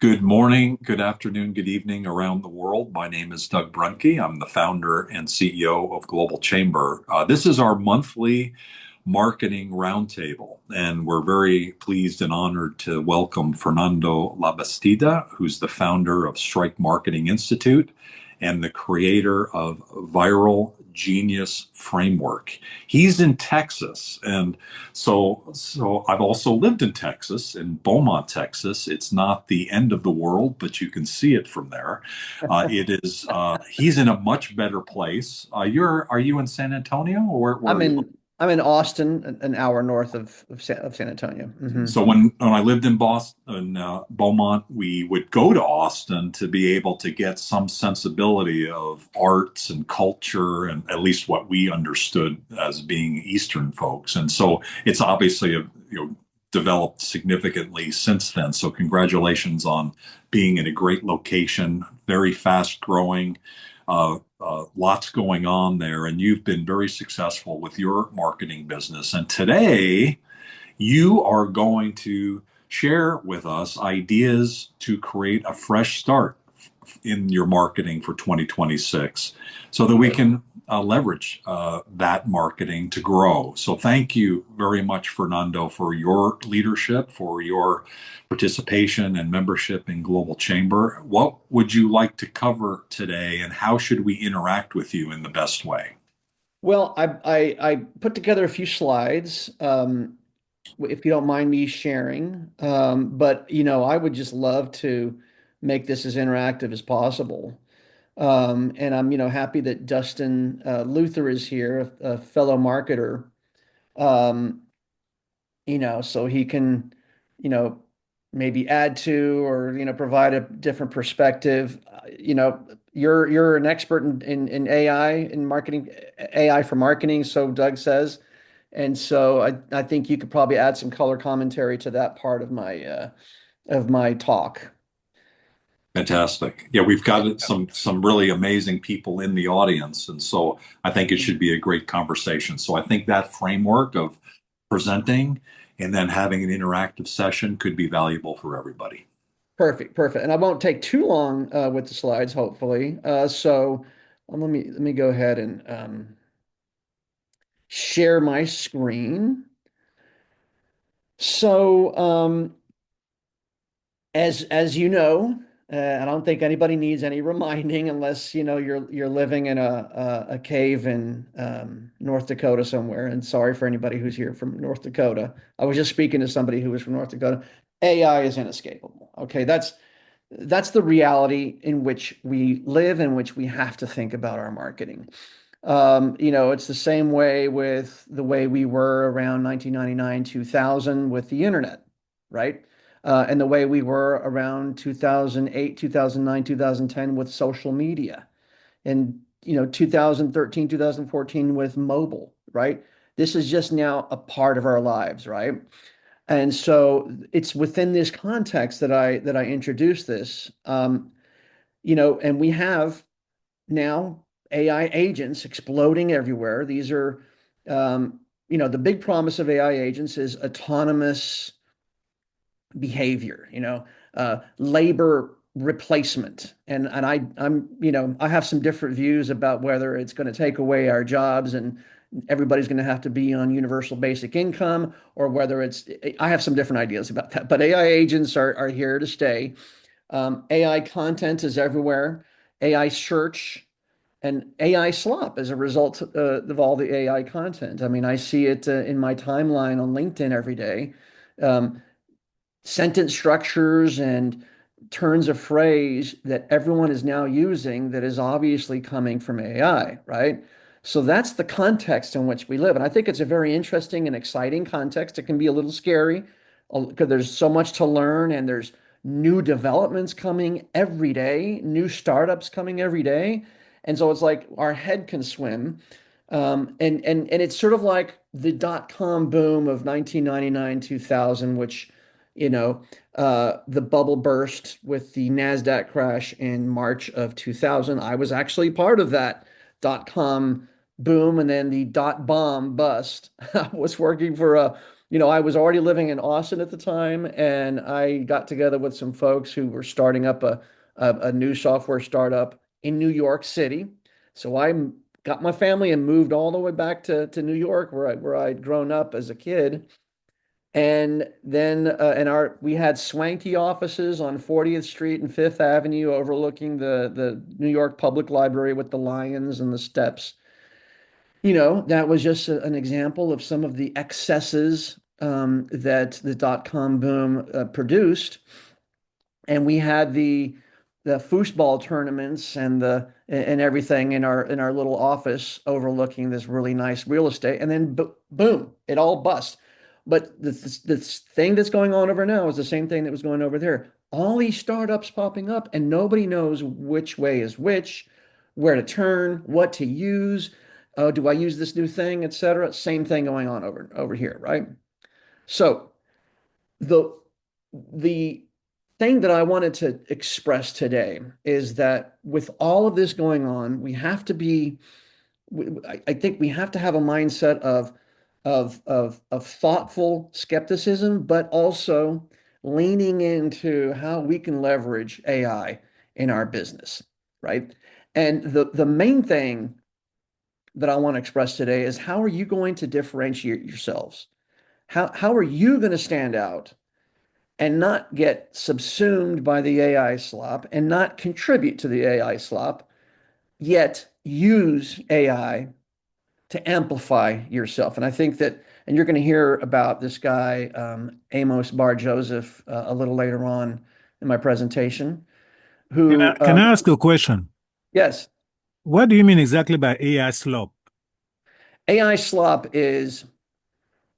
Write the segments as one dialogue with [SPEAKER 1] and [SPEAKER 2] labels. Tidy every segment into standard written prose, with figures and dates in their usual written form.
[SPEAKER 1] Good morning, good afternoon, good evening around the world. My name is Doug Brunke. I'm the founder and CEO of Global Chamber. This is our monthly marketing roundtable, and we're very pleased and honored to welcome Fernando Labastida, who's the founder of Strike Marketing Institute and the creator of Viral Genius Framework. He's in Texas, and so I've also lived in Texas, in Beaumont, Texas. It's not the end of the world, but you can see it from there. It is. He's in a much better place. Are you in San Antonio, or where
[SPEAKER 2] I'm
[SPEAKER 1] are you?
[SPEAKER 2] I'm in Austin, an hour north of San Antonio.
[SPEAKER 1] So when I lived in Boston, Beaumont, we would go to Austin to be able to get some sensibility of arts and culture, and at least what we understood as being Eastern folks. And so it's obviously developed significantly since then. So congratulations on being in a great location, very fast growing. Lots going on there, and you've been very successful with your marketing business. And today, you are going to share with us ideas to create a fresh start in your marketing for 2026 so that we can leverage that marketing to grow. So, thank you very much, Fernando, for your leadership, for your participation and membership in Global Chamber. What would you like to cover today, and how should we interact with you in the best way?
[SPEAKER 2] Well, I put together a few slides, if you don't mind me sharing. But I would just love to make this as interactive as possible. And I'm happy that Dustin Luther is here, a fellow marketer. Um, so he can, you know, maybe add to or provide a different perspective. You're an expert in AI in marketing, AI for marketing, so Doug says, and so I think you could probably add some color commentary to that part of my talk.
[SPEAKER 1] Fantastic. Yeah, we've got some really amazing people in the audience, and so I think it should be a great conversation. So I think that framework of presenting and then having an interactive session could be valuable for everybody.
[SPEAKER 2] Perfect, perfect. And I won't take too long with the slides, hopefully. Let me go ahead and share my screen. So, as you know, I don't think anybody needs any reminding unless you're living in a cave in North Dakota somewhere. And sorry for anybody who's here from North Dakota. I was just speaking to somebody who was from North Dakota. AI is inescapable. Okay, that's the reality in which we live, in which we have to think about our marketing. It's the same way with the way we were around 1999, 2000 with the internet, right? And the way we were around 2008, 2009, 2010 with social media, and 2013, 2014 with mobile, right? This is just now a part of our lives, right? And so it's within this context that I introduced this. And we have now AI agents exploding everywhere. These are, the big promise of AI agents is autonomous behavior, labor replacement. And I have some different views about whether it's going to take away our jobs and everybody's going to have to be on universal basic income, or whether I have some different ideas about that. But AI agents are here to stay. AI content is everywhere. AI search and AI slop as a result of all the AI content. I mean, I see it in my timeline on LinkedIn every day. Um, Sentence structures and turns of phrase that everyone is now using that is obviously coming from AI, right? So that's the context in which we live. And I think it's a very interesting and exciting context. It can be a little scary because there's so much to learn and there's new developments coming every day, new startups coming every day. And so it's like our head can swim. And it's sort of like the dot-com boom of 1999, 2000, which the bubble burst with the NASDAQ crash in March of 2000. I was actually part of that dot com boom and then the dot bomb bust. I was working for I was already living in Austin at the time, and I got together with some folks who were starting up a new software startup in New York City. So got my family and moved all the way back to New York, where I'd grown up as a kid. And then we had swanky offices on 40th Street and Fifth Avenue overlooking the New York Public Library with the lions and the steps. That was just an example of some of the excesses that the dot-com boom produced. And we had the foosball tournaments and everything in our little office overlooking this really nice real estate. And then boom, it all bust. But the thing that's going on over now is the same thing that was going over there. All these startups popping up, and nobody knows which way is which, where to turn, what to use. Oh, do I use this new thing, etc. Same thing going on over here, right? So the the thing that I wanted to express today is that with all of this going on, we have to be, I think we have to have a mindset of thoughtful skepticism, but also leaning into how we can leverage AI in our business, right? And the main thing that I want to express today is how are you going to differentiate yourselves? How are you going to stand out and not get subsumed by the AI slop and not contribute to the AI slop, yet use AI to amplify yourself? And I think that, and you're going to hear about this guy, Amos Bar Joseph, a little later on in my presentation, who,
[SPEAKER 3] Can I ask a question?
[SPEAKER 2] yes,
[SPEAKER 3] What do you mean exactly by AI slop?
[SPEAKER 2] AI slop is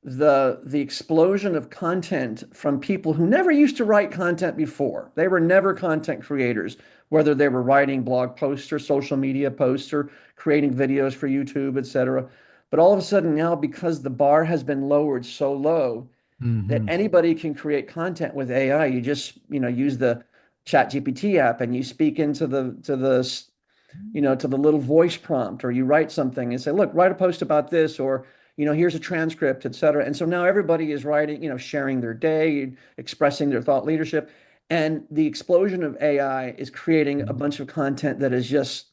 [SPEAKER 2] the explosion of content from people who never used to write content before. They were never content creators, whether they were writing blog posts or social media posts or creating videos for YouTube, etc. But all of a sudden now, because the bar has been lowered so low that
[SPEAKER 3] Hmm.
[SPEAKER 2] anybody can create content with AI, you just, use the Chat GPT app and you speak into to the little voice prompt, or you write something and say, look, write a post about this, or, here's a transcript, et cetera. And so now everybody is writing, sharing their day, expressing their thought leadership. And the explosion of AI is creating a bunch of content that is just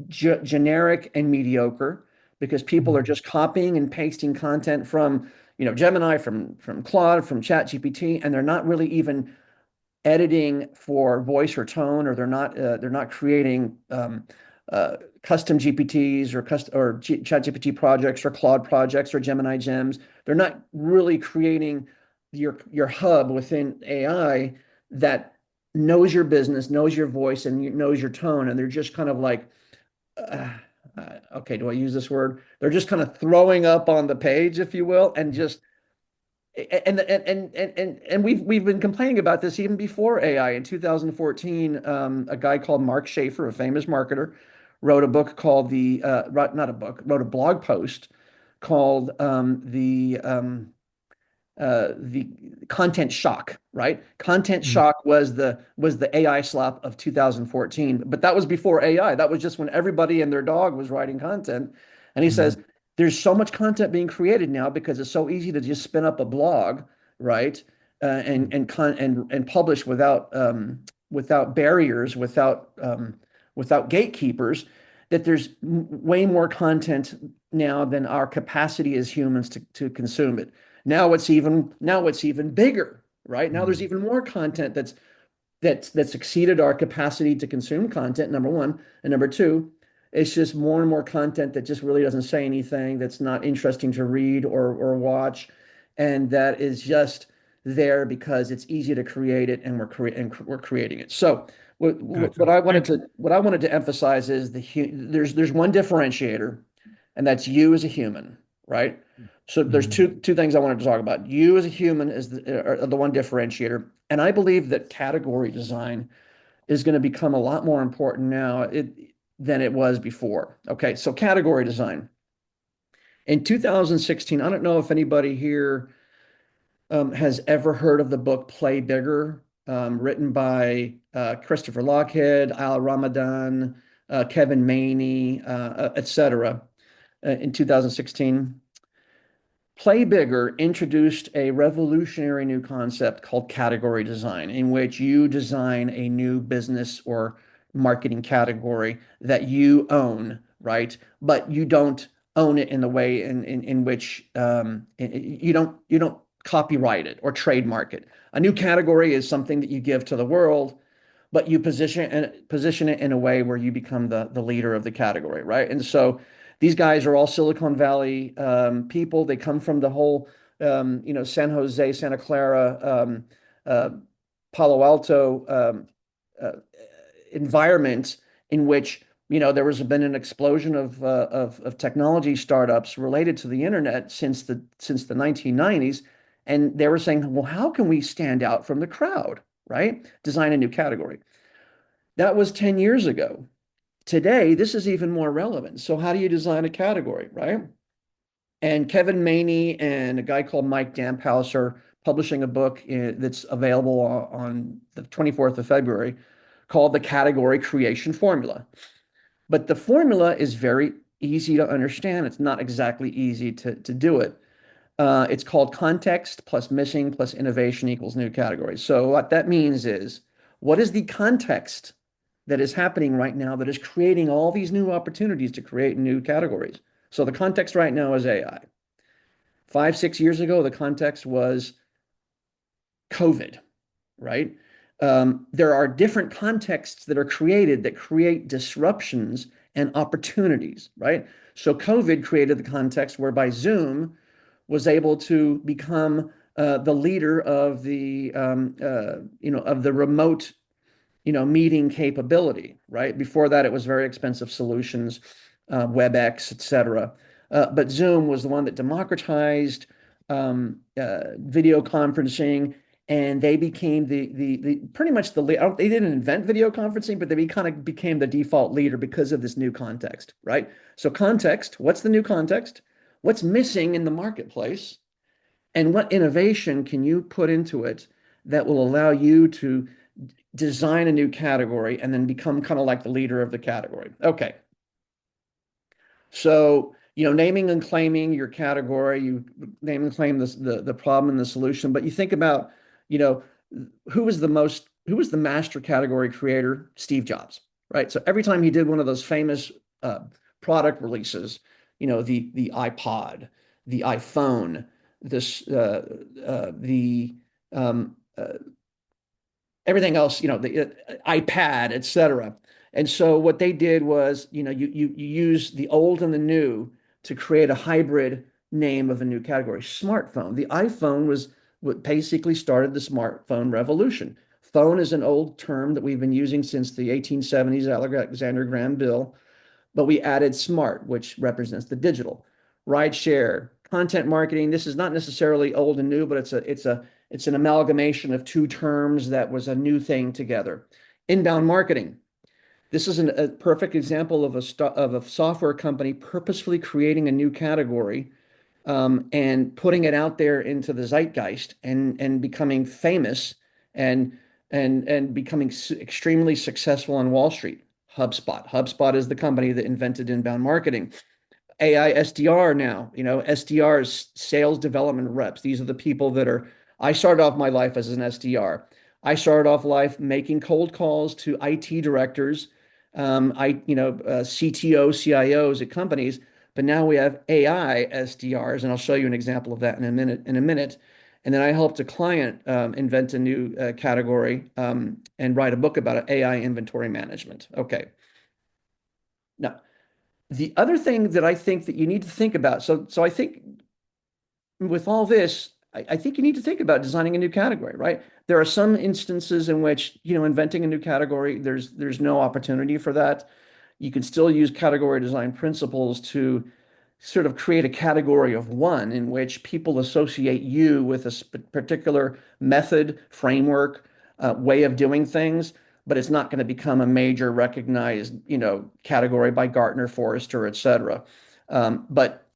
[SPEAKER 2] generic and mediocre because people are just copying and pasting content from, Gemini, from Claude, from Chat GPT, and they're not really even editing for voice or tone, or they're not creating custom GPTs or Chat GPT projects or Claude projects or Gemini gems. They're not really creating your hub within AI that knows your business, knows your voice, and knows your tone. And they're just kind of like, okay, do I use this word? They're just kind of throwing up on the page, if you will, and just and we've been complaining about this even before AI. In 2014, a guy called Mark Schaefer, a famous marketer, wrote a book called not a book, wrote a blog post called the content shock, right? Content
[SPEAKER 3] Mm.
[SPEAKER 2] shock was the AI slop of 2014, but that was before AI. That was just when everybody and their dog was writing content. And he
[SPEAKER 3] Mm.
[SPEAKER 2] says there's so much content being created now because it's so easy to just spin up a blog, right? And publish without barriers, without gatekeepers. That there's way more content now than our capacity as humans to consume it. Now it's even bigger, right? Now there's
[SPEAKER 3] Mm.
[SPEAKER 2] even more content that's exceeded our capacity to consume content, number one. And number two, it's just more and more content that just really doesn't say anything, that's not interesting to read or watch, and that is just there because it's easy to create it, and we're creating it. So
[SPEAKER 3] Gotcha. Thank you.
[SPEAKER 2] what I wanted to emphasize is there's one differentiator, and that's you as a human, right? So there's
[SPEAKER 3] Mm.
[SPEAKER 2] two things I wanted to talk about. You as a human is are the one differentiator, and I believe that category design is going to become a lot more important now than it was before. Okay, so category design. In 2016, I don't know if anybody here has ever heard of the book Play Bigger, written by Christopher Lochhead, Al Ramadan, Kevin Maney, etc. In 2016. Play Bigger introduced a revolutionary new concept called category design, in which you design a new business or marketing category that you own, right? But you don't own it in the way in which you don't copyright it or trademark it. A new category is something that you give to the world, but you position it in a way where you become the leader of the category, right? And so these guys are all Silicon Valley people. They come from the whole San Jose, Santa Clara, uh, Palo Alto uh, environment in which there has been an explosion of technology startups related to the internet since the 1990s, and they were saying, well, how can we stand out from the crowd, right? Design a new category. That was 10 years ago. Today, this is even more relevant. So how do you design a category, right? And Kevin Maney and a guy called Mike Damphouse are publishing a book that's available on the 24th of February called The Category Creation Formula. But the formula is very easy to understand. It's not exactly easy to do it. It's called context plus missing plus innovation equals new category. So what that means is, what is the context that is happening right now that is creating all these new opportunities to create new categories? So the context right now is AI. 5, 6 years ago, the context was COVID, right? There are different contexts that are created that create disruptions and opportunities, right? So COVID created the context whereby Zoom was able to become the leader of the remote meeting capability, right? Before that, it was very expensive solutions, WebEx, et cetera. But Zoom was the one that democratized video conferencing, and they became the pretty much the lead. They didn't invent video conferencing, but they kind of became the default leader because of this new context, right? So context, what's the new context? What's missing in the marketplace? And what innovation can you put into it that will allow you to design a new category and then become kind of like the leader of the category? Okay. So, naming and claiming your category, you name and claim the problem and the solution, but you think about, you know, who was the master category creator? Steve Jobs, right? So every time he did one of those famous uh, product releases, the iPod, the iPhone, this the everything else, the iPad, etc. And so what they did was, you use the old and the new to create a hybrid name of a new category. Smartphone. The iPhone was what basically started the smartphone revolution. Phone is an old term that we've been using since the 1870s, Alexander Graham Bell, but we added smart, which represents the digital. Ride share, content marketing. This is not necessarily old and new, but it's an amalgamation of two terms that was a new thing together. Inbound marketing. This is a perfect example of a software company purposefully creating a new category, and putting it out there into the zeitgeist and becoming famous and becoming extremely successful on Wall Street. HubSpot. HubSpot is the company that invented inbound marketing. AI SDR now, SDRs, sales development reps. These are the people I started off my life as an SDR. I started off life making cold calls to IT directors, CTO, CIOs at companies, but now we have AI SDRs, and I'll show you an example of that in a minute. And then I helped a client invent a new category and write a book about it, AI inventory management. Okay. Now, the other thing that I think that you need to think about, so I think with all this, I think you need to think about designing a new category, right? There are some instances in which, inventing a new category, there's no opportunity for that. You can still use category design principles to sort of create a category of one in which people associate you with a particular method, framework, way of doing things, but it's not going to become a major recognized, category by Gartner, Forrester, et cetera. But,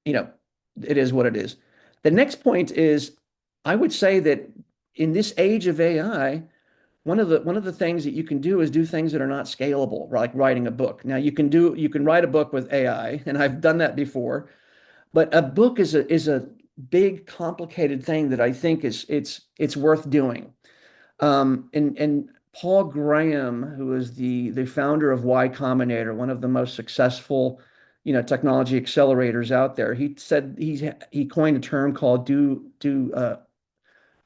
[SPEAKER 2] it is what it is. The next point is, I would say that in this age of AI, one of the things that you can do is do things that are not scalable, like writing a book. Now you can write a book with AI, and I've done that before, But a book is a big, complicated thing that I think is it's worth doing. And Paul Graham, who is the founder of Y Combinator, one of the most successful, technology accelerators out there, he said he coined a term called do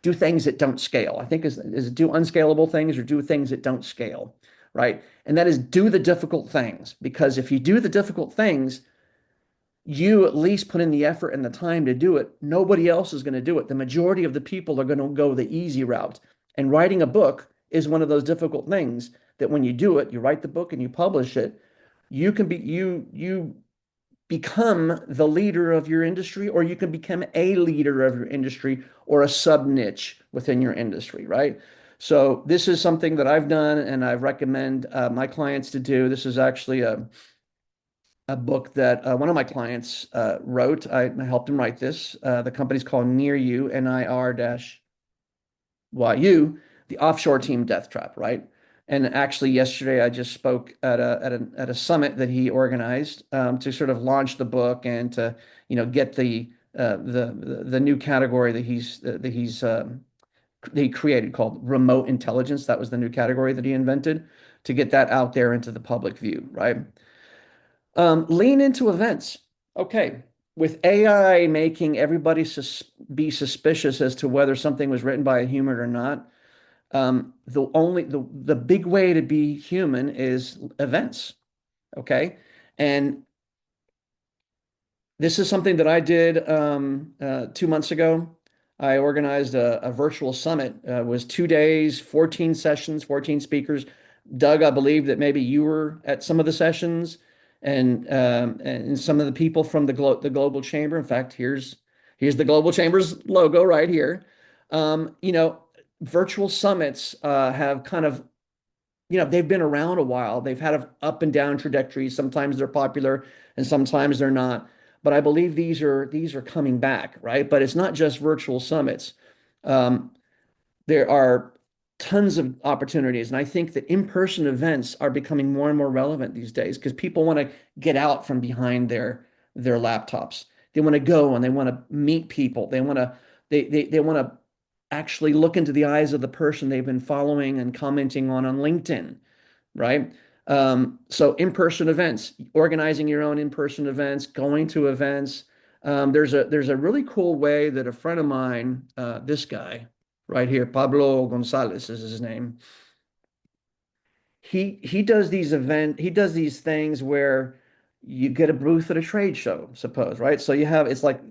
[SPEAKER 2] things that don't scale. I think is do unscalable things or do things that don't scale, right? And that is do the difficult things, because if you do the difficult things, you at least put in the effort and the time to do it. Nobody else is going to do it. The majority of the people are going to go the easy route. And writing a book is one of those difficult things that when you do it, you write the book and you publish it, you become the leader of your industry, or you can become a leader of your industry or a sub niche within your industry, right? So this is something that I've done and I recommend my clients to do. This is actually a book that one of my clients wrote. I helped him write this. The company's called Near You, NIR-YU, the offshore team death trap, right? And actually, yesterday I just spoke at a summit that he organized to sort of launch the book and to get the new category that he created called remote intelligence. That was the new category that he invented to get that out there into the public view, right? Lean into events. Okay. With AI making everybody be suspicious as to whether something was written by a human or not, the big way to be human is events. Okay. And this is something that I did 2 months ago. I organized a virtual summit. It was 2 days, 14 sessions, 14 speakers. Doug, I believe that maybe you were at some of the sessions and some of the people from the Global Chamber. In fact, here's the Global Chamber's logo right here. Um, you know, Virtual summits have kind of they've been around a while. They've had an up and down trajectories. Sometimes they're popular and sometimes they're not. But I believe these are coming back, right? But it's not just virtual summits. Um, there are tons of opportunities, and I think that in-person events are becoming more and more relevant these days because people want to get out from behind their laptops. They want to go and they want to meet people. They want to actually look into the eyes of the person they've been following and commenting on LinkedIn, right? So in-person events, organizing your own in-person events, going to events. There's a really cool way that a friend of mine, this guy right here, Pablo Gonzalez is his name. He does these things where you get a booth at a trade show, suppose, right? So it's like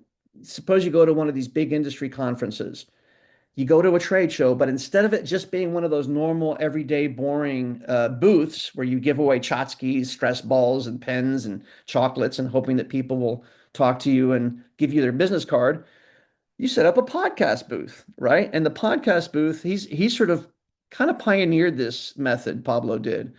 [SPEAKER 2] suppose you go to one of these big industry conferences. You go to a trade show, but instead of it just being one of those normal, everyday, boring booths where you give away tchotchkes, stress balls, and pens and chocolates and hoping that people will talk to you and give you their business card, you set up a podcast booth, right? And the podcast booth, he's sort of kind of pioneered this method, Pablo did.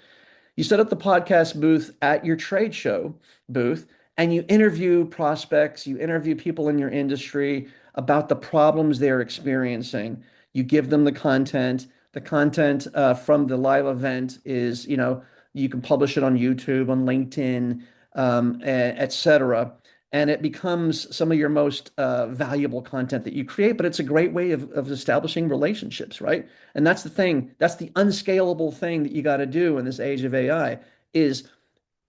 [SPEAKER 2] You set up the podcast booth at your trade show booth and you interview prospects, you interview people in your industry about the problems they're experiencing. You give them the content. The content from the live event is, you can publish it on YouTube, on LinkedIn, et cetera. And it becomes some of your most valuable content that you create, but it's a great way of establishing relationships, right? And that's the thing. That's the unscalable thing that you got to do in this age of AI is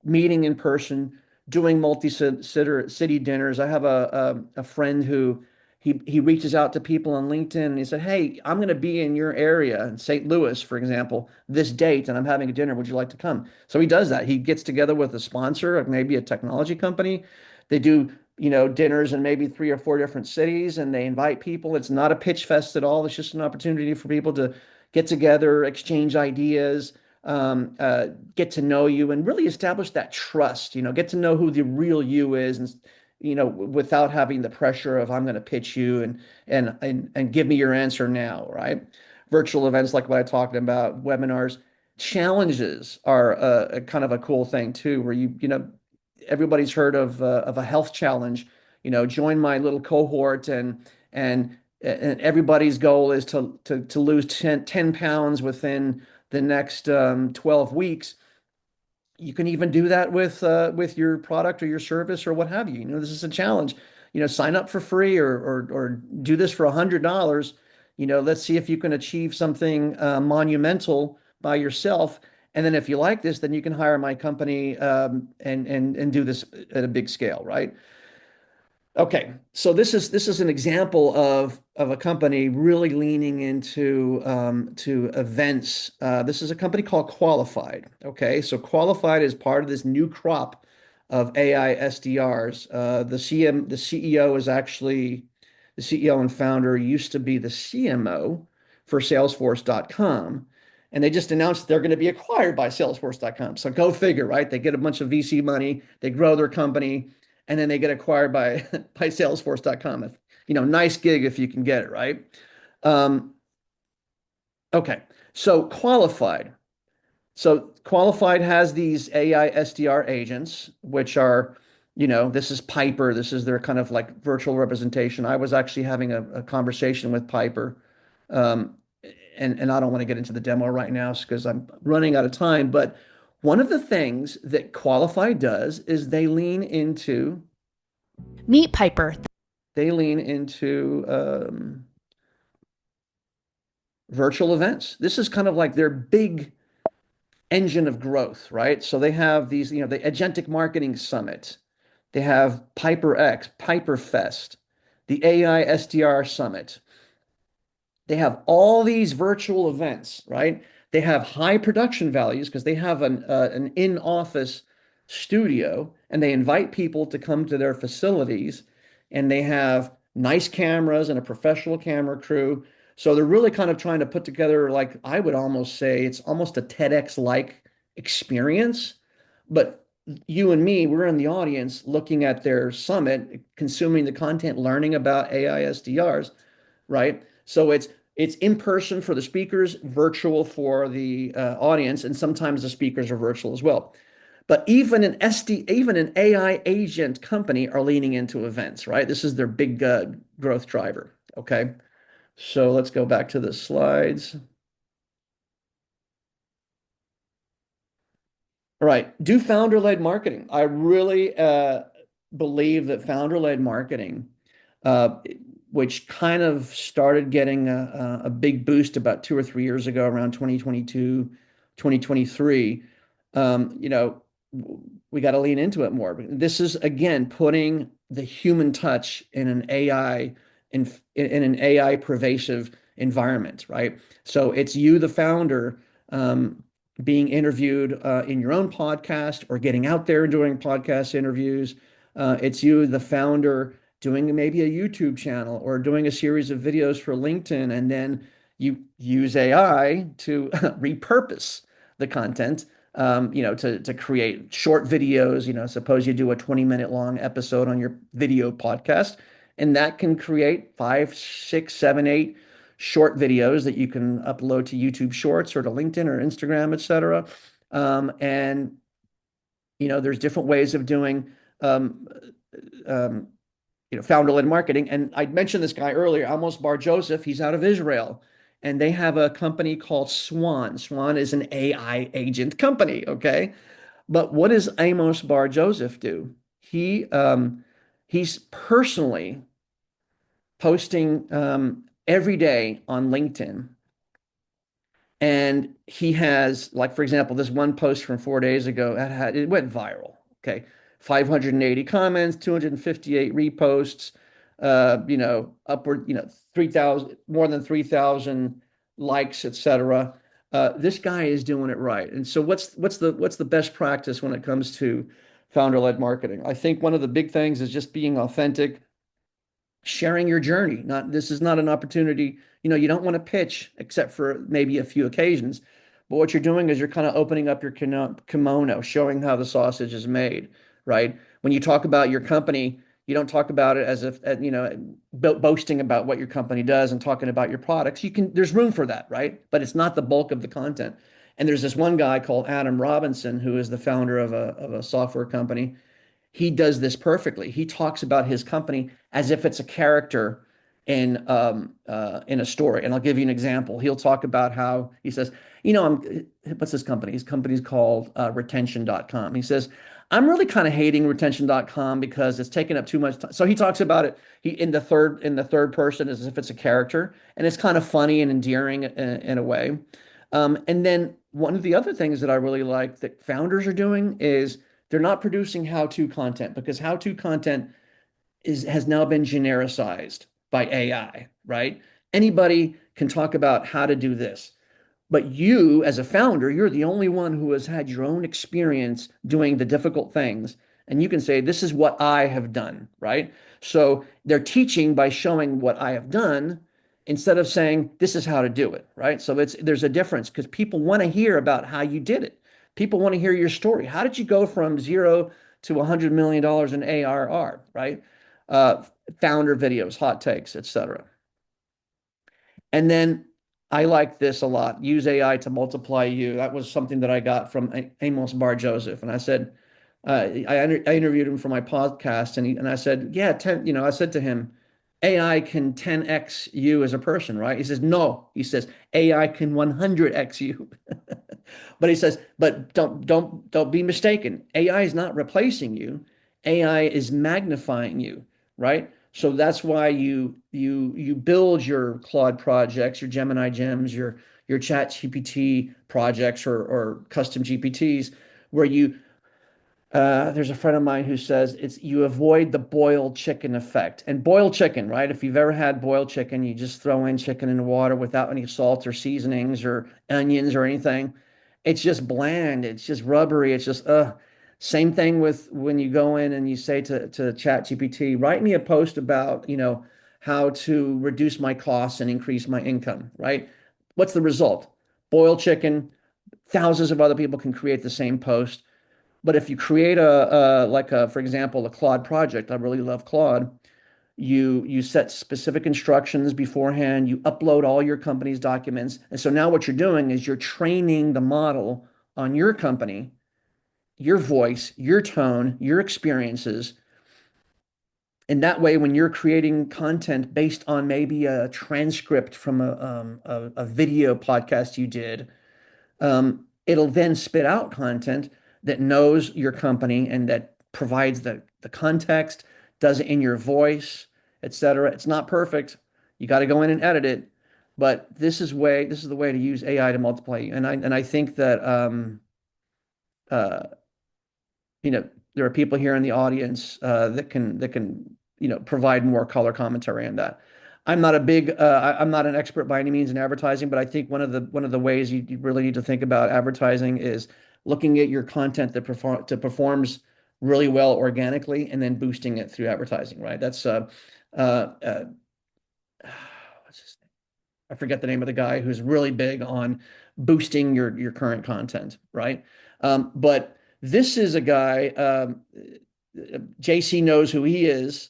[SPEAKER 2] meeting in person, doing multi-city dinners. I have a friend who he reaches out to people on LinkedIn and he said, "Hey, I'm going to be in your area in St. Louis, for example, this date, and I'm having a dinner. Would you like to come?" So he does that. He gets together with a sponsor of maybe a technology company. They do, dinners in maybe 3 or 4 different cities, and they invite people. It's not a pitch fest at all. It's just an opportunity for people to get together, exchange ideas, get to know you and really establish that trust, get to know who the real you is and without having the pressure of I'm going to pitch you and give me your answer now, right? Virtual events like what I talked about, webinars, challenges are a kind of a cool thing too, where everybody's heard of a health challenge, join my little cohort and everybody's goal is to lose 10 pounds within the next 12 weeks. You can even do that with your product or your service or what have you. This is a challenge. sign up for free or do this for $100. Let's see if you can achieve something monumental by yourself. And then if you like this, then you can hire my company and do this at a big scale, right? Okay, so this is an example of a company really leaning into to events. This is a company called Qualified. Okay, so Qualified is part of this new crop of AI SDRs. The CEO is actually the CEO and founder used to be the CMO for Salesforce.com, and they just announced they're going to be acquired by Salesforce.com. So go figure, right? They get a bunch of VC money, they grow their company, and then they get acquired by by Salesforce.com. Nice gig if you can get it, right? Um, okay, so Qualified. So Qualified has these AI SDR agents, which are, this is Piper. This is their kind of like virtual representation. I was actually having a conversation with Piper. Um, and I don't want to get into the demo right now because I'm running out of time. But one of the things that Qualified does is
[SPEAKER 4] Meet Piper.
[SPEAKER 2] they lean into virtual events. This is kind of like their big engine of growth, right? So they have these, the Agentic Marketing Summit. They have Piper X, Piper Fest, the AI SDR Summit. They have all these virtual events, right? They have high production values because they have an in-office studio and they invite people to come to their facilities and they have nice cameras and a professional camera crew. So they're really kind of trying to put together, like, I would almost say it's almost a TEDx-like experience. But you and me, we're in the audience looking at their summit, consuming the content, learning about AI SDRs, right? So it's in person for the speakers, virtual for the audience, and sometimes the speakers are virtual as well. But even an AI agent company are leaning into events, right? This is their big growth driver. Okay, so let's go back to the slides. All right, do founder-led marketing. I really believe that founder-led marketing, uh, which kind of started getting a big boost about 2 or 3 years ago, around 2022, 2023, we got to lean into it more. This is again putting the human touch in an AI in an AI pervasive environment, right? So it's you, the founder. Being interviewed in your own podcast or getting out there and doing podcast interviews. It's you, the founder, doing maybe a YouTube channel or doing a series of videos for LinkedIn, and then you use AI to repurpose the content, to create short videos. Suppose you do a 20-minute long episode on your video podcast, and that can create 5, 6, 7, 8 short videos that you can upload to YouTube Shorts or to LinkedIn or Instagram, etc. And there's different ways of doing um, um, founder-led marketing. And I mentioned this guy earlier, Amos Bar Joseph. He's out of Israel, and they have a company called Swan. Swan is an AI agent company. Okay, but what does Amos Bar Joseph do? He's personally posting every day on LinkedIn. And he has, like, for example, this one post from 4 days ago, it went viral. Okay. 580 comments, 258 reposts, upward, 3,000, more than 3,000 likes, etc. This guy is doing it right. And so what's the best practice when it comes to founder-led marketing? I think one of the big things is just being authentic, sharing your journey. This is not an opportunity, you don't want to pitch except for maybe a few occasions. But what you're doing is you're kind of opening up your kimono, showing how the sausage is made, right? When you talk about your company, you don't talk about it as if, boasting about what your company does and talking about your products. There's room for that, right? But it's not the bulk of the content. And there's this one guy called Adam Robinson, who is the founder of a software company. He does this perfectly. He talks about his company as if it's a character in a story. And I'll give you an example. He'll talk about how he says, what's his company? His company's called retention.com. He says, I'm really kind of hating retention.com because it's taking up too much time. So he talks about it he in the third person as if it's a character, and it's kind of funny and endearing in a way. And then one of the other things that I really like that founders are doing is they're not producing how-to content because how-to content is has now been genericized by AI, right? Anybody can talk about how to do this. But you, as a founder, you're the only one who has had your own experience doing the difficult things. And you can say, this is what I have done, right? So they're teaching by showing what I have done instead of saying, this is how to do it, right? So there's a difference because people want to hear about how you did it. People want to hear your story. How did you go from zero to $100 million in ARR, right? Uh, Founder videos, hot takes, etc. And then I like this a lot. Use AI to multiply you. That was something that I got from Amos Bar Joseph. And I said, I interviewed him for my podcast, and I said, yeah, 10, I said to him, AI can 10x you as a person, right? He says, no. He says, AI can 100x you. But he says, but don't be mistaken. AI is not replacing you. AI is magnifying you, right? So that's why you build your Claude projects, your Gemini gems, your Chat GPT projects or custom GPTs, where you there's a friend of mine who says it's you avoid the boiled chicken effect. And boiled chicken, right? If you've ever had boiled chicken, you just throw in chicken in water without any salt or seasonings or onions or anything. It's just bland. It's just rubbery. It's just Same thing with when you go in and you say to Chat GPT, write me a post about, how to reduce my costs and increase my income, right? What's the result? Boiled chicken. Thousands of other people can create the same post, but if you create for example, a Claude project, I really love Claude. You set specific instructions beforehand. You upload all your company's documents, and so now what you're doing is you're training the model on your company, your voice, your tone, your experiences. And that way, when you're creating content based on maybe a transcript from a video podcast you did, it'll then spit out content that knows your company and that provides the context, does it in your voice, etc. It's not perfect. You got to go in and edit it, but this is the way to use AI to multiply you. And I think that uh, there are people here in the audience that can provide more color commentary on that. I'm not an expert by any means in advertising, but I think one of the ways you really need to think about advertising is looking at your content that performs really well organically and then boosting it through advertising, right? That's uh, uh, what's his name? I forget the name of the guy who's really big on boosting your current content, right? But this is a guy. JC knows who he is.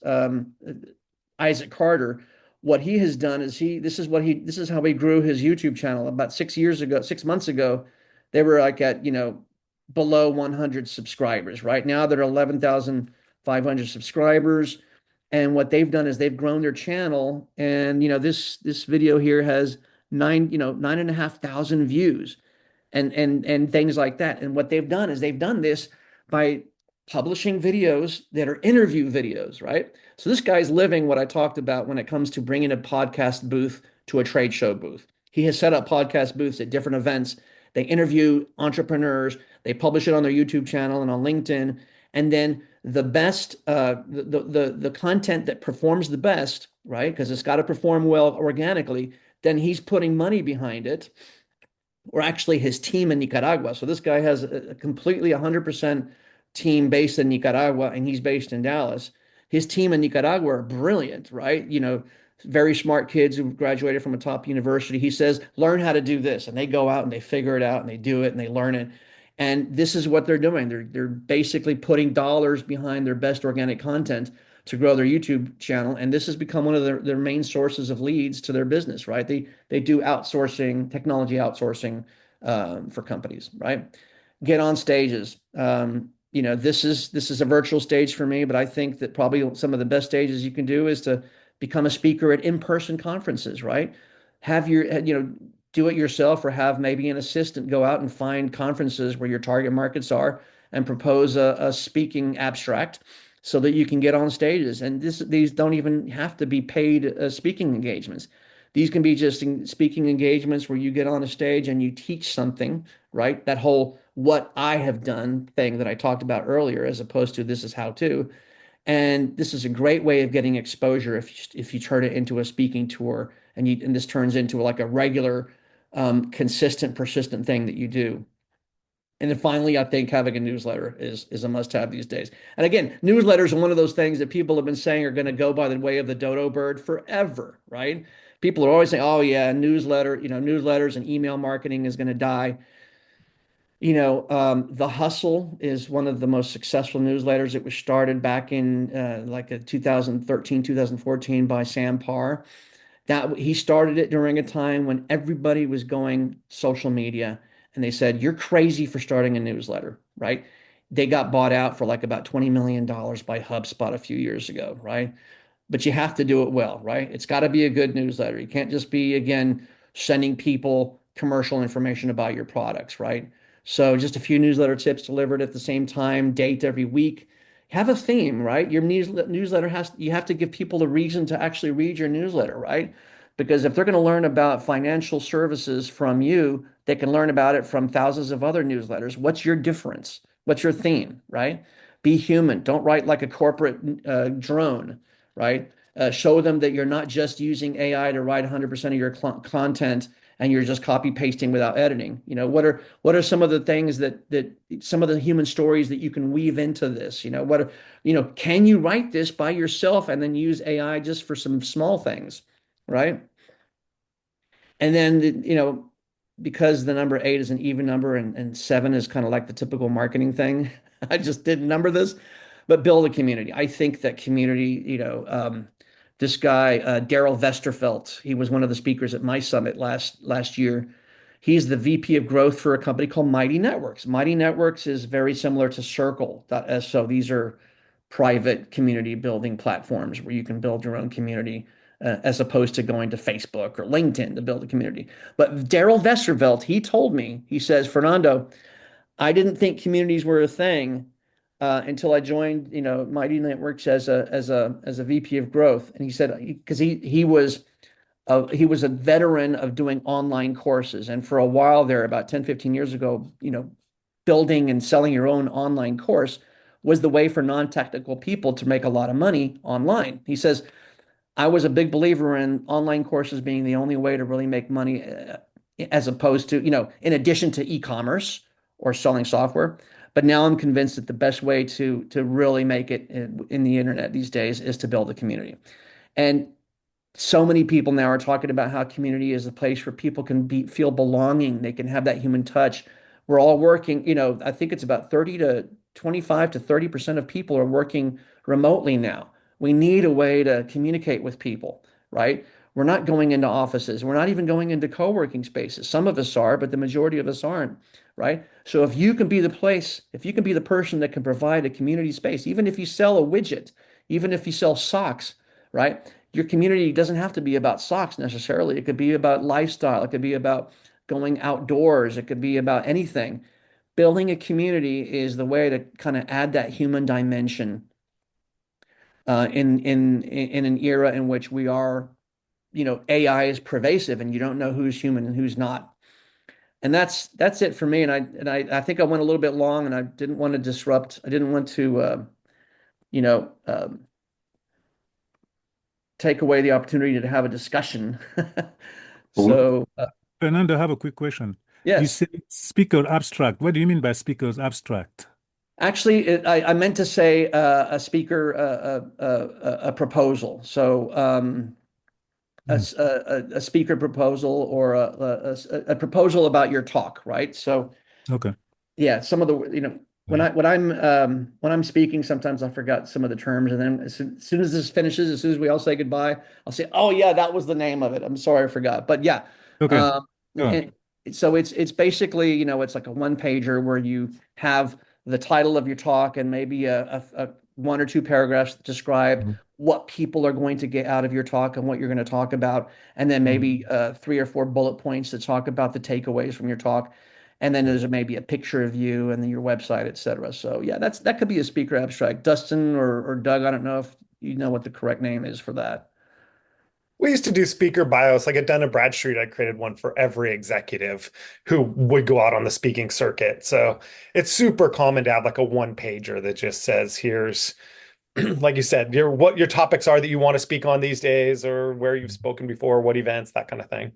[SPEAKER 2] Isaac Carter. What he has done is this is how he grew his YouTube channel. About 6 years ago, 6 months ago, they were like at below 100 subscribers. Right now, they're 11,500 subscribers. And what they've done is they've grown their channel, and this video here has 9,500 views, and things like that. And what they've done is they've done this by publishing videos that are interview videos, right? So this guy's living what I talked about when it comes to bringing a podcast booth to a trade show booth. He has set up podcast booths at different events. They interview entrepreneurs, they publish it on their YouTube channel and on LinkedIn, and then the content that performs the best, right? Because it's got to perform well organically, then he's putting money behind it, or actually his team in Nicaragua. So this guy has a completely 100% team based in Nicaragua, and he's based in Dallas. His team in Nicaragua are brilliant, right? Very smart kids who graduated from a top university. He says, learn how to do this. And they go out and they figure it out and they do it and they learn it. And this is what they're doing. They're basically putting dollars behind their best organic content to grow their YouTube channel. And this has become one of their main sources of leads to their business, right? They do outsourcing, technology outsourcing for companies, right? Get on stages. This is a virtual stage for me, but I think that probably some of the best stages you can do is to become a speaker at in-person conferences, right? Have do it yourself, or have maybe an assistant go out and find conferences where your target markets are and propose a speaking abstract so that you can get on stages. And these don't even have to be paid speaking engagements. These can be just speaking engagements where you get on a stage and you teach something, right? That whole what I have done thing that I talked about earlier, as opposed to this is how to. And this is a great way of getting exposure if you turn it into a speaking tour and this turns into like a regular, consistent, persistent thing that you do. And then finally, I think having a newsletter is a must-have these days. And again, newsletters are one of those things that people have been saying are going to go by the way of the dodo bird forever, right? People are always saying, "Oh yeah, newsletters and email marketing is going to die." The Hustle is one of the most successful newsletters. It was started back in like a 2013, 2014 by Sam Parr. That he started it during a time when everybody was going social media, and they said, "You're crazy for starting a newsletter," right? They got bought out for like about $20 million by HubSpot a few years ago, right? But you have to do it well, right? It's got to be a good newsletter. You can't just be, again, sending people commercial information about your products, right? So just a few newsletter tips delivered at the same time, date every week. Have a theme, right? Your newsletter you have to give people a reason to actually read your newsletter, right? Because if they're going to learn about financial services from you, they can learn about it from thousands of other newsletters. What's your difference? What's your theme, right? Be human. Don't write like a corporate drone, right? Show them that you're not just using AI to write 100% of your content and you're just copy pasting without editing. What are some of the things that some of the human stories that you can weave into this? Can you write this by yourself and then use AI just for some small things, right? And then, because the number eight is an even number and seven is kind of like the typical marketing thing, I just didn't number this, but build a community. I think that community, this guy, Daryl Westerfelt, he was one of the speakers at my summit last year. He's the VP of growth for a company called Mighty Networks. Mighty Networks is very similar to Circle.so. These are private community building platforms where you can build your own community as opposed to going to Facebook or LinkedIn to build a community. But Daryl Westervelt, he told me, he says, Fernando, I didn't think communities were a thing until I joined, Mighty Networks as a VP of growth. And he said because he was a veteran of doing online courses, and for a while there, about 10, 15 years ago, building and selling your own online course was the way for non-technical people to make a lot of money online. He says I was a big believer in online courses being the only way to really make money, as opposed to, in addition to e-commerce or selling software. But now I'm convinced that the best way to really make it in the internet these days is to build a community. And so many people now are talking about how community is a place where people can feel belonging. They can have that human touch. We're all working, I think it's about 30 to 25 to 30% of people are working remotely now. We need a way to communicate with people, right? We're not going into offices. We're not even going into co-working spaces. Some of us are, but the majority of us aren't, right? So if you can be the person that can provide a community space, even if you sell a widget, even if you sell socks, right? Your community doesn't have to be about socks necessarily. It could be about lifestyle. It could be about going outdoors. It could be about anything. Building a community is the way to kind of add that human dimension in an era in which AI is pervasive and you don't know who's human and who's not. And that's it for me. And I think I went a little bit long, and I didn't want to disrupt. I didn't want to you know take away the opportunity to have a discussion. So,
[SPEAKER 3] Fernando, I have a quick question. You
[SPEAKER 2] yes,
[SPEAKER 3] say speaker abstract. What do you mean by speakers abstract?
[SPEAKER 2] actually, I meant to say a speaker, a proposal. So,
[SPEAKER 3] Hmm.
[SPEAKER 2] a speaker proposal or a proposal about your talk, right? So,
[SPEAKER 3] Okay.
[SPEAKER 2] yeah, some of the when
[SPEAKER 3] Yeah.
[SPEAKER 2] I'm speaking, sometimes I forgot some of the terms, and then as soon as this finishes, as soon as we all say goodbye, I'll say, "Oh yeah, that was the name of it. I'm sorry, I forgot." But yeah,
[SPEAKER 3] Okay.
[SPEAKER 2] um,
[SPEAKER 3] Go on.
[SPEAKER 2] and so it's basically it's like a one pager where you have the title of your talk and maybe a one or two paragraphs that describe
[SPEAKER 3] Mhm.
[SPEAKER 2] what people are going to get out of your talk and what you're going to talk about, and then
[SPEAKER 3] Mhm.
[SPEAKER 2] maybe three or four bullet points that talk about the takeaways from your talk. And then there's maybe a picture of you and then your website, et cetera. So yeah, that could be a speaker abstract. Dustin or Doug, I don't know if you know what the correct name is for that.
[SPEAKER 4] We used to do speaker bios. Like at Dun& Bradstreet, I created one for every executive who would go out on the speaking circuit. So it's super common to have like a one pager that just says, here's, like you said, what your topics are that you want to speak on these days, or where you've spoken before, what events, that kind of thing.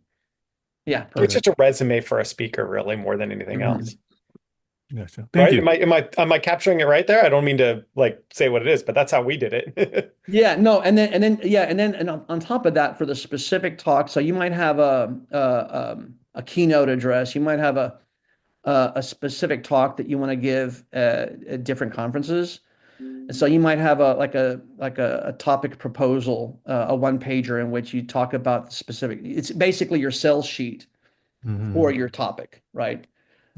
[SPEAKER 2] Yeah,
[SPEAKER 4] It's
[SPEAKER 3] Okay.
[SPEAKER 2] perfect.
[SPEAKER 4] just a resume for a speaker, really, more than anything else.
[SPEAKER 2] Mhm.
[SPEAKER 3] Yeah, sure. Thank
[SPEAKER 4] Right?
[SPEAKER 3] you.
[SPEAKER 4] Am I capturing it right there? I don't mean to like say what it is, but that's how we did it.
[SPEAKER 2] Yeah, no, and on top of that, for the specific talk, so you might have a keynote address, you might have a specific talk that you want to give at different conferences. And so you might have a topic proposal, a one pager in which you talk about the specific. It's basically your sales sheet for
[SPEAKER 3] Mhm.
[SPEAKER 2] your topic, right?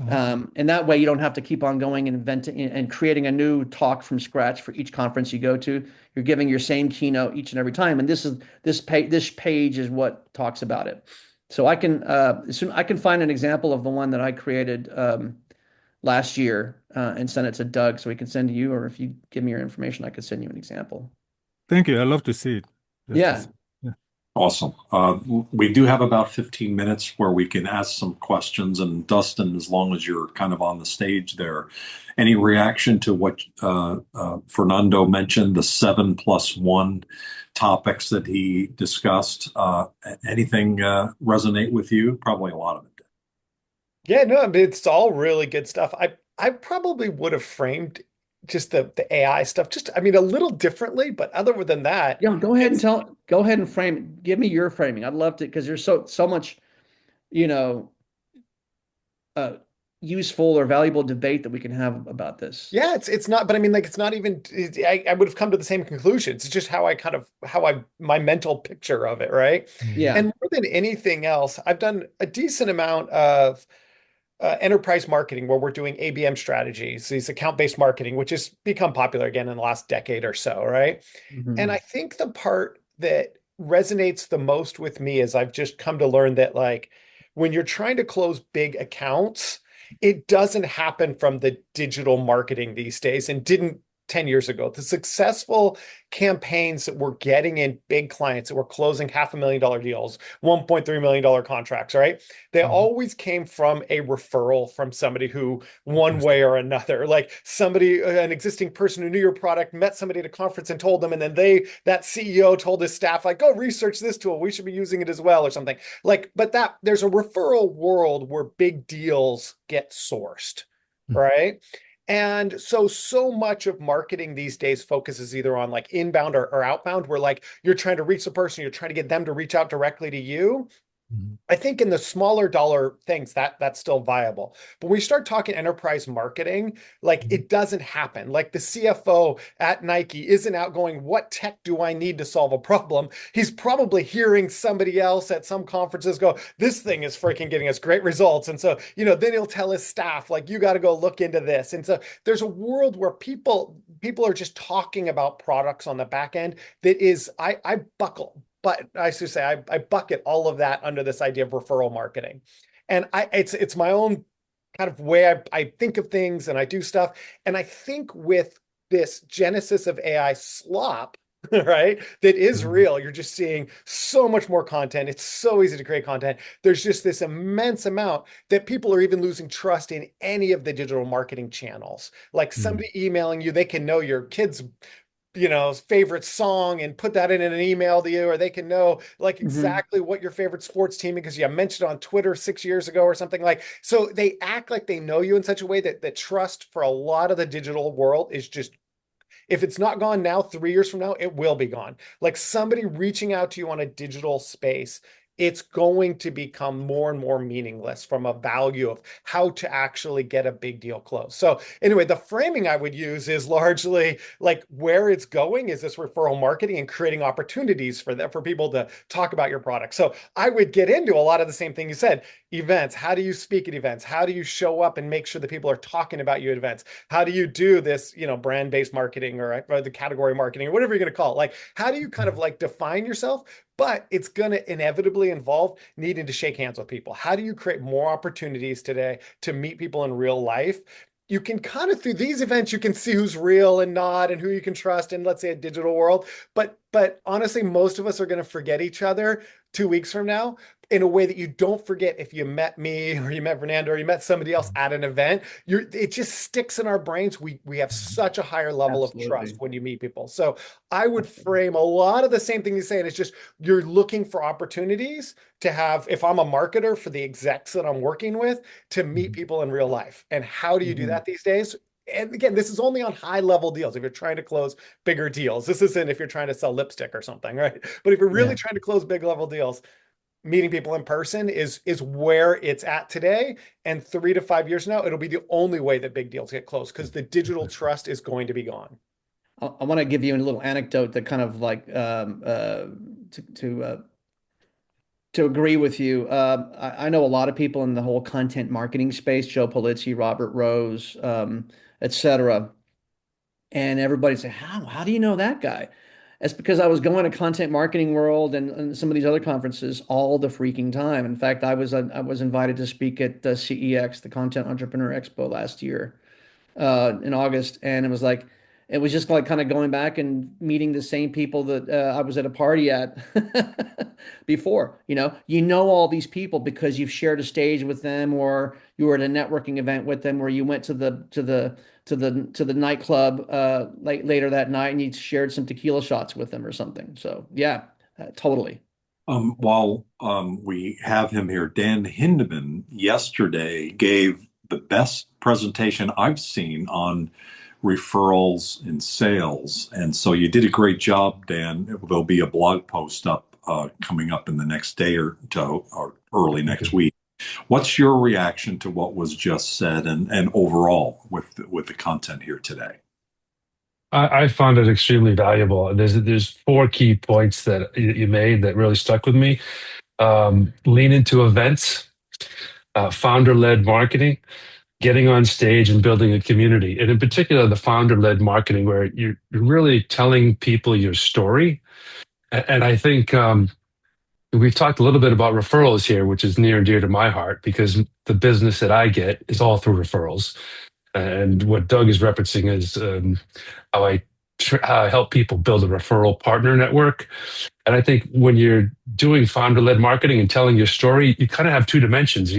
[SPEAKER 3] Mhm.
[SPEAKER 2] And that way you don't have to keep on going and inventing and creating a new talk from scratch for each conference you go to. You're giving your same keynote each and every time. And this page is what talks about it. So I can find an example of the one that I created last year and send it to Doug so he can send to you, or if you give me your information, I could send you an example.
[SPEAKER 3] Thank you. I love to see it. Just to
[SPEAKER 2] Yeah.
[SPEAKER 3] see. Yeah.
[SPEAKER 1] Awesome. We do have about 15 minutes where we can ask some questions. And Dustin, as long as you're kind of on the stage there, any reaction to what Fernando mentioned, the 7+1 topics that he discussed? Anything resonate with you? Probably a lot of it did.
[SPEAKER 4] Yeah, no, I mean, it's all really good stuff. I probably would have framed just the AI stuff just I mean a little differently, but other than that,
[SPEAKER 2] Yeah,
[SPEAKER 4] it's
[SPEAKER 2] go ahead and frame it. Give me your framing. I'd love to, because there's so much, you know, uh, useful or valuable debate that we can have about this.
[SPEAKER 4] yeah, it's not, but I mean like it's not even I would have come to the same conclusions. It's just how I my mental picture of it, right?
[SPEAKER 3] Mhm.
[SPEAKER 2] Yeah.
[SPEAKER 4] And more than anything else, I've done a decent amount of enterprise marketing where we're doing ABM strategies, these account-based marketing, which has become popular again in the last decade or so, right? And I
[SPEAKER 2] Mhm.
[SPEAKER 4] think the part that resonates the most with me is I've just come to learn that like when you're trying to close big accounts, it doesn't happen from the digital marketing these days and didn't 10 years ago. The successful campaigns that we're getting in big clients that were closing $500,000 deals, $1.3 million contracts, right? They
[SPEAKER 3] Mhm.
[SPEAKER 4] always came from a referral from somebody who, one way
[SPEAKER 3] Interesting.
[SPEAKER 4] or another, like somebody, an existing person who knew your product, met somebody at a conference and told them, and then that CEO told his staff, like, go research this tool. We should be using it as well, or something. Like, but that there's a referral world where big deals get sourced,
[SPEAKER 3] Mhm.
[SPEAKER 4] right? And so much of marketing these days focuses either on like inbound or outbound, where like you're trying to reach the person, you're trying to get them to reach out directly to you.
[SPEAKER 3] Mhm.
[SPEAKER 4] I think in the smaller dollar things that's still viable. But when we start talking enterprise marketing, like
[SPEAKER 3] Mhm.
[SPEAKER 4] it doesn't happen. Like the CFO at Nike isn't out going, what tech do I need to solve a problem? He's probably hearing somebody else at some conferences go, this thing is freaking getting us great results. And so, then he'll tell his staff, like, you got to go look into this. And so there's a world where people are just talking about products on the back end that is, I buckle but I should say I bucket all of that under this idea of referral marketing. And it's my own kind of way I think of things and I do stuff. And I think with this genesis of AI slop, right, that is
[SPEAKER 3] Mhm.
[SPEAKER 4] real. You're just seeing so much more content. It's so easy to create content. There's just this immense amount that people are even losing trust in any of the digital marketing channels. Like
[SPEAKER 3] Mhm.
[SPEAKER 4] somebody emailing you, they can know your kids' favorite song and put that in an email to you, or they can know like
[SPEAKER 2] Mhm.
[SPEAKER 4] exactly what your favorite sports team because you mentioned it on Twitter 6 years ago or something like. So they act like they know you in such a way that trust for a lot of the digital world is just if it's not gone now, 3 years from now, it will be gone. Like somebody reaching out to you on a digital space, it's going to become more and more meaningless from a value of how to actually get a big deal closed. So anyway, the framing I would use is largely like where it's going is this referral marketing and creating opportunities for that for people to talk about your product. So I would get into a lot of the same thing you said. Events. How do you speak at events? How do you show up and make sure that people are talking about you at events? How do you do this, brand-based marketing or the category marketing or whatever you're going to call it? Like, how do you kind of
[SPEAKER 3] Mhm.
[SPEAKER 4] like define yourself? but it's going to inevitably involve needing to shake hands with people. How do you create more opportunities today to meet people in real life? You can kind of through these events, you can see who's real and not, and who you can trust in, let's say, a digital world. But honestly, most of us are going to forget each other 2 weeks from now in a way that you don't forget if you met me or you met Fernando or you met somebody else at an event. It just sticks in our brains. We have such a higher level of trust
[SPEAKER 2] Absolutely.
[SPEAKER 4] when you meet people. So I would frame a lot of the same thing you're saying. It's just you're looking for opportunities to have, if I'm a marketer for the execs that I'm working with, to meet people in real life. And how do you do
[SPEAKER 2] Mhm.
[SPEAKER 4] that these days? And again, this is only on high level deals. If you're trying to close bigger deals, this isn't if you're trying to sell lipstick or something, right? But if you're really
[SPEAKER 2] Yeah.
[SPEAKER 4] trying to close big level deals, meeting people in person is where it's at today. And 3 to 5 years now, it'll be the only way that big deals get closed because the digital trust is going to be gone.
[SPEAKER 2] I want to give you a little anecdote that kind of like to to agree with you. I know a lot of people in the whole content marketing space, Joe Polizzi, Robert Rose, et cetera. And everybody say, how do you know that guy? That's because I was going to Content Marketing World and some of these other conferences all the freaking time. In fact, I was invited to speak at CEX, the Content Entrepreneur Expo last year in August, and it was just like kind of going back and meeting the same people that I was at a party at before. You know all these people because you've shared a stage with them, or you were at a networking event with them, or you went to the nightclub later that night and you shared some tequila shots with them or something. So yeah, totally.
[SPEAKER 1] While we have him here, Dan Hindeman yesterday gave the best presentation I've seen on referrals and sales. And so you did a great job, Dan. There'll be a blog post up coming up in the next day or so, or early
[SPEAKER 5] Thank
[SPEAKER 1] next
[SPEAKER 5] you.
[SPEAKER 1] week. What's your reaction to what was just said and overall with the content here today?
[SPEAKER 5] I found it extremely valuable. There's four key points that you made that really stuck with me. Lean into events, founder-led marketing, getting on stage and building a community. And in particular, the founder-led marketing, where you're really telling people your story. And I think we've talked a little bit about referrals here, which is near and dear to my heart because the business that I get is all through referrals. And what Doug is referencing is how how I help people build a referral partner network. And I think when you're doing founder-led marketing and telling your story, you kind of have two dimensions.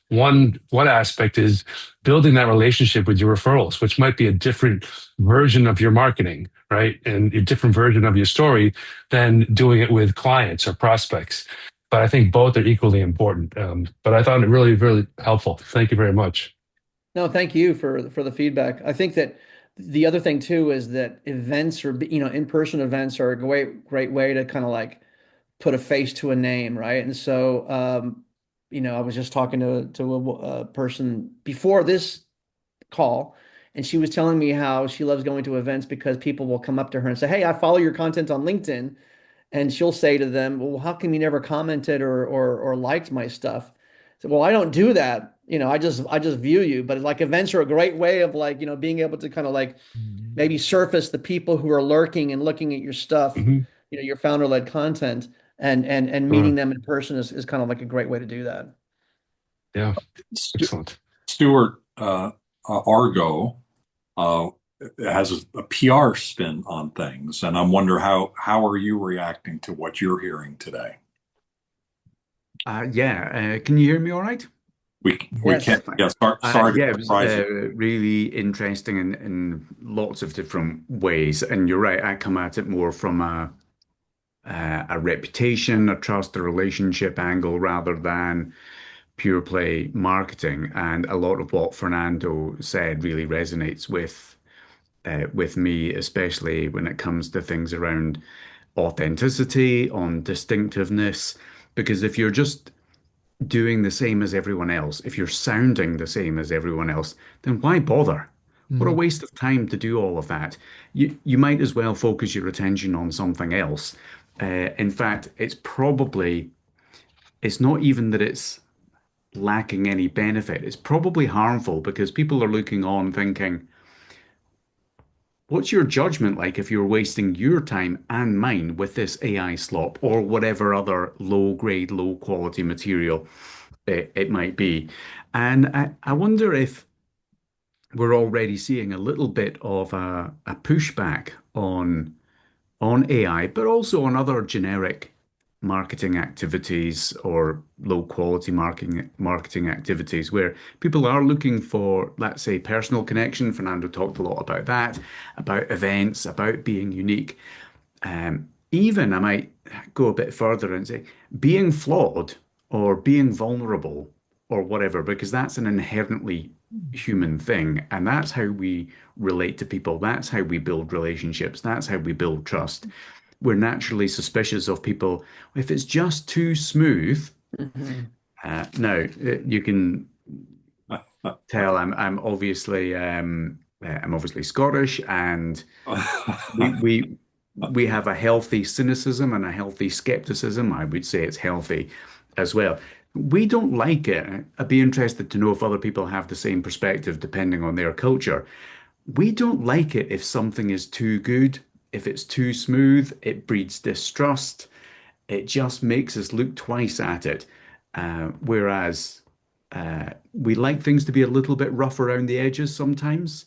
[SPEAKER 5] One aspect is building that relationship with your referrals, which might be a different version of your marketing, right? And a different version of your story than doing it with clients or prospects. But I think both are equally important. But I found it really, really helpful. Thank you very much.
[SPEAKER 2] No, thank you for the feedback. I think that the other thing too is that events or in-person events are a great way to kind of like put a face to a name, right? And so I was just talking to a person before this call, and she was telling me how she loves going to events because people will come up to her and say, "Hey, I follow your content on LinkedIn." And she'll say to them, "Well, how come you never commented or liked my stuff?" So, well, I don't do that. I just view you. But like events are a great way of like, being able to kind of like maybe surface the people who are lurking and looking at your stuff,
[SPEAKER 5] Mhm.
[SPEAKER 2] your founder-led content, and meeting
[SPEAKER 5] Sure.
[SPEAKER 2] them in person is kind of like a great way to do that.
[SPEAKER 5] Yeah,
[SPEAKER 1] Stu-
[SPEAKER 5] excellent.
[SPEAKER 1] Stuart, Argo uh, has a PR spin on things, and I'm wondering how are you reacting to what you're hearing today?
[SPEAKER 6] Yeah, can you hear me all right?
[SPEAKER 1] We
[SPEAKER 2] Yes.
[SPEAKER 1] can't.
[SPEAKER 6] Fine.
[SPEAKER 1] Yeah, sorry to
[SPEAKER 6] Yeah, it was
[SPEAKER 1] surprise you.
[SPEAKER 6] really interesting in lots of different ways. And you're right, I come at it more from a reputation, a trust, a relationship angle rather than pure play marketing. And a lot of what Fernando said really resonates with me, especially when it comes to things around authenticity, on distinctiveness. Because if you're just doing the same as everyone else, if you're sounding the same as everyone else, then why bother? What a
[SPEAKER 2] Mhm.
[SPEAKER 6] waste of time to do all of that. You might as well focus your attention on something else. In fact, it's not even that it's lacking any benefit. It's probably harmful because people are looking on thinking, what's your judgment like if you're wasting your time and mine with this AI slop or whatever other low grade, low quality material it might be? And I wonder if we're already seeing a little bit of a pushback on AI, but also on other generic marketing activities or low quality marketing activities where people are looking for, let's say, personal connection. Fernando talked a lot about that, about events, about being unique. Even I might go a bit further and say being flawed or being vulnerable or whatever, because that's an inherently human thing. And that's how we relate to people. That's how we build relationships. That's how we build trust. We're naturally suspicious of people. If it's just too smooth,
[SPEAKER 2] Mhm.
[SPEAKER 6] now you can tell I'm obviously Scottish, and we have a healthy cynicism and a healthy skepticism. I would say it's healthy as well. We don't like it. I'd be interested to know if other people have the same perspective depending on their culture. We don't like it if something is too good, if it's too smooth, it breeds distrust. It just makes us look twice at it. Whereas we like things to be a little bit rough around the edges sometimes.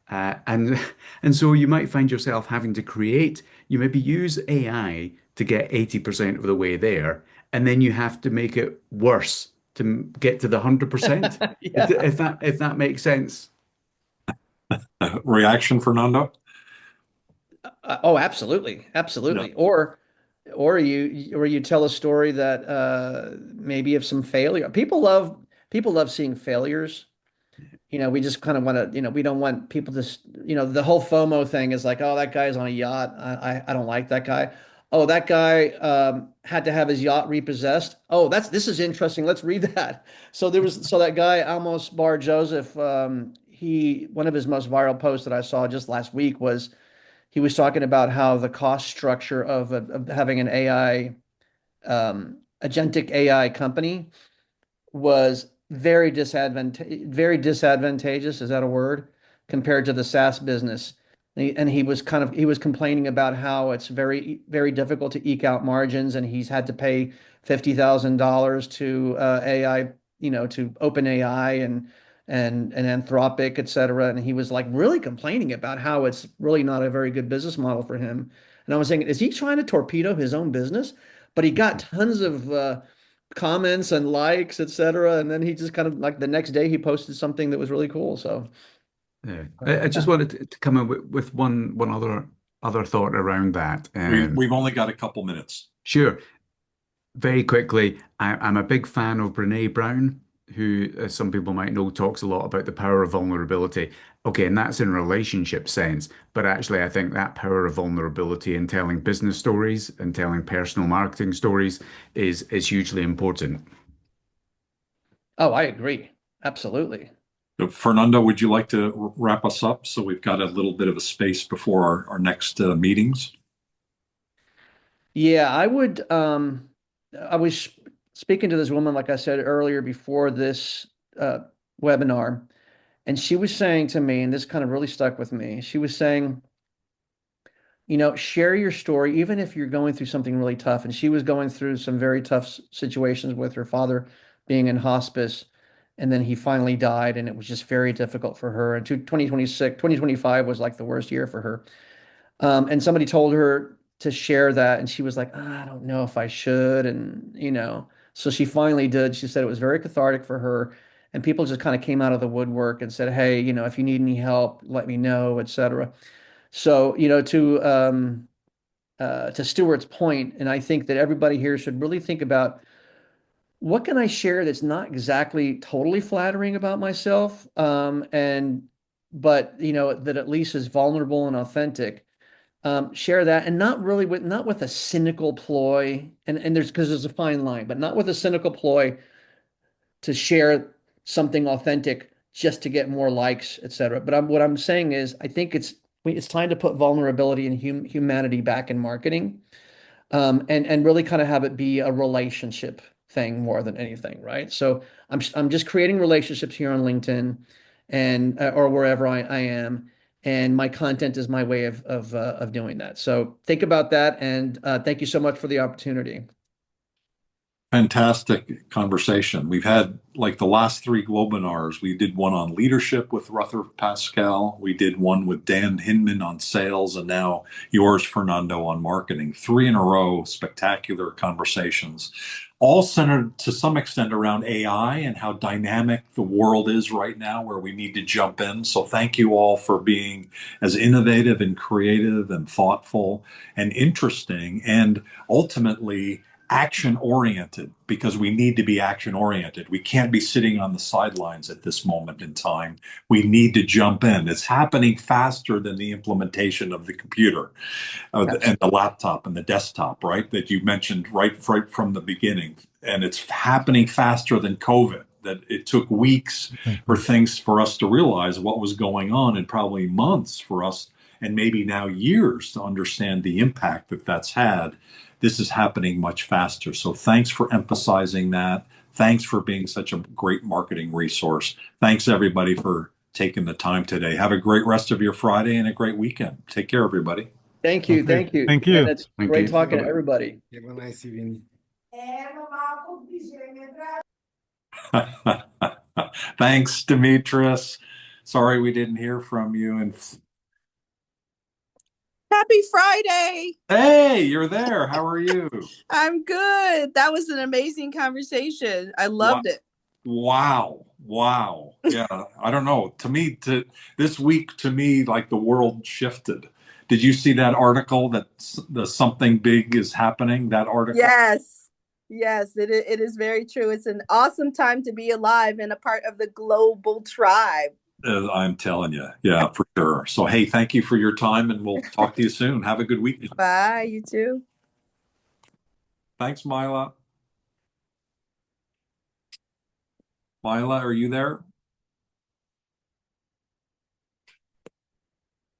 [SPEAKER 6] And and so you might find yourself having to create, you maybe use AI to get 80% of the way there, and then you have to make it worse to get to the 100%.
[SPEAKER 2] Yeah.
[SPEAKER 6] If that makes sense.
[SPEAKER 1] Reaction, Fernando?
[SPEAKER 2] Oh, absolutely,
[SPEAKER 1] Yeah.
[SPEAKER 2] absolutely. Or you tell a story that maybe of some failure. People love seeing failures. We just kind of want to, we don't want people to, the whole FOMO thing is like, oh, that guy's on a yacht. I don't like that guy. Oh, that guy had to have his yacht repossessed. Oh, this is interesting. Let's read that. So that guy Amos Bar Joseph, one of his most viral posts that I saw just last week was he was talking about how the cost structure of having an AI, agentic AI company was very disadvantageous. Is that a word? Compared to the SaaS business. And he was complaining about how it's very, very difficult to eke out margins, and he's had to pay $50,000 to AI, to OpenAI and Anthropic, et cetera. And he was like really complaining about how it's really not a very good business model for him. And I was saying, is he trying to torpedo his own business? But he got tons of comments and likes, etc. And then he just kind of like the next day he posted something that was really cool. So
[SPEAKER 6] Yeah. I just wanted to come in with one other thought around that.
[SPEAKER 1] We've only got a couple minutes.
[SPEAKER 6] Sure. Very quickly, I'm a big fan of Brene Brown, who, as some people might know, talks a lot about the power of vulnerability. Okay, and that's in relationship sense, but actually, I think that power of vulnerability in telling business stories and telling personal marketing stories is hugely important.
[SPEAKER 2] oh, I agree. Absolutely.
[SPEAKER 1] So, Fernando, would you like to wrap us up so we've got a little bit of a space before our next meetings?
[SPEAKER 2] Yeah, I was speaking to this woman, like I said earlier before this uh, webinar, and she was saying to me, and this kind of really stuck with me. She was saying, share your story, even if you're going through something really tough. And she was going through some very tough situations with her father being in hospice. And then he finally died, and it was just very difficult for her. And 2025 was like the worst year for her. And somebody told her to share that, and she was like, "Ah, I don't know if I should." And, so she finally did. She said it was very cathartic for her. And people just kind of came out of the woodwork and said, "Hey, if you need any help, let me know," etc. So, to Stuart's point, and I think that everybody here should really think about what can I share that's not exactly totally flattering about myself, but that at least is vulnerable and authentic. Share that, and not with a cynical ploy, and there's a fine line, but not with a cynical ploy to share something authentic just to get more likes, etc. But what I'm saying is, I think it's time to put vulnerability and humanity back in marketing, and really kind of have it be a relationship thing more than anything, right? So I'm just creating relationships here on LinkedIn, and or wherever I am, and my content is my way of doing that. So think about that, and thank you so much for the opportunity.
[SPEAKER 1] Fantastic conversation. We've had like the last three Globinars. We did one on leadership with Rutherford Pascal. We did one with Dan Hinman on sales, and now yours, Fernando, on marketing. Three in a row, spectacular conversations, all centered to some extent around AI and how dynamic the world is right now, where we need to jump in. So thank you all for being as innovative and creative and thoughtful and interesting, and ultimately action oriented, because we need to be action oriented. We can't be sitting on the sidelines at this moment in time. We need to jump in. It's happening faster than the implementation of the computer and the laptop and the desktop, right? That you mentioned right from the beginning. And it's happening faster than COVID, that it took weeks for things for us to realize what was going on, and probably months for us, and maybe now years, to understand the impact that that's had. This is happening much faster. So thanks for emphasizing that. Thanks for being such a great marketing resource. Thanks everybody for taking the time today. Have a great rest of your Friday and a great weekend. Take care, everybody.
[SPEAKER 2] Thank you.
[SPEAKER 3] Okay.
[SPEAKER 2] Thank you.
[SPEAKER 3] Thank
[SPEAKER 2] And
[SPEAKER 3] you.
[SPEAKER 2] it's
[SPEAKER 6] Thank
[SPEAKER 2] great
[SPEAKER 6] you.
[SPEAKER 2] talking to everybody.
[SPEAKER 4] Have a nice evening.
[SPEAKER 1] Thanks, Demetrius. Sorry we didn't hear from you. And
[SPEAKER 7] Happy Friday.
[SPEAKER 1] hey, you're there. How are you?
[SPEAKER 7] I'm good. That was an amazing conversation. I loved it.
[SPEAKER 1] Wow. Wow. Yeah. I don't know. This week, to me, like the world shifted. Did you see that article that the something big is happening? That article?
[SPEAKER 7] Yes. Yes, it is very true. It's an awesome time to be alive and a part of the global tribe.
[SPEAKER 1] I'm telling you. Yeah, for sure. So, hey, thank you for your time, and we'll talk to you soon. Have a good weekend.
[SPEAKER 7] Bye, you too.
[SPEAKER 1] Thanks, Mila. Mila, are you there?